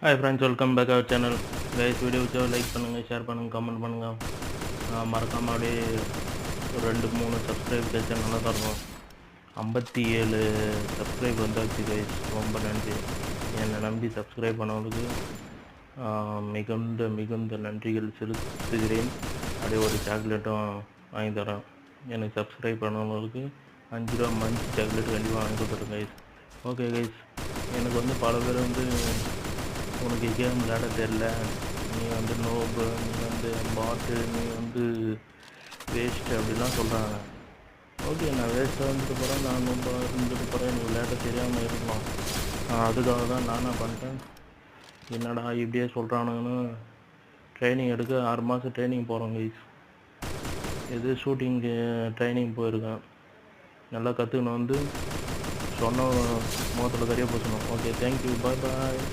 Hi friends, welcome back our channel. Guys, video வச்சா like பண்ணுங்கள், share பண்ணுங்கள், comment பண்ணுங்கள். மறக்காமல் அப்படியே ஒரு 2-3 சப்ஸ்கிரைப் கிடைச்சா நல்லா தான் இருக்கும். 57 சப்ஸ்கிரைப் வந்தாச்சு கைஸ், ரொம்ப நன்றி. என்னை நம்பி சப்ஸ்கிரைப் பண்ணவங்களுக்கு மிகுந்த மிகுந்த நன்றிகள் செலுத்துகிறேன். அப்படியே ஒரு சாக்லேட்டும் வாங்கி தரேன். எனக்கு சப்ஸ்கிரைப் பண்ணவங்களுக்கு 5 ரூபா மந்த் சாக்லேட் கண்டிப்பாக வாங்கி கொடுத்துருங்க கைஸ். ஓகே கைஸ், எனக்கு பல பேர் உனக்கு கேம் விளையாட தெரில, நீ நோபு, நீ பாட்டு, நீ வேஸ்ட்டு அப்படிலாம் சொல்கிறாங்க. ஓகே, நான் வேஸ்ட்டாக வந்துட்டு போகிறேன், நான் நோபாக இருந்துட்டு போகிறேன், எனக்கு விளையாட தெரியாமல் இருக்கலாம். அதுக்காக தான் நானாக பண்ணிட்டேன். என்னடா இப்படியே சொல்கிறானுங்கன்னு ட்ரைனிங் எடுக்க 6 மாதம் ட்ரைனிங் போகிறோம் கைஸ். ஷூட்டிங்கு ட்ரைனிங் போயிருக்கேன். நல்லா கற்றுக்கணும், சொன்ன முகத்தில் கறியை பூசணும். ஓகே, தேங்க்யூ, பாய் பாய்.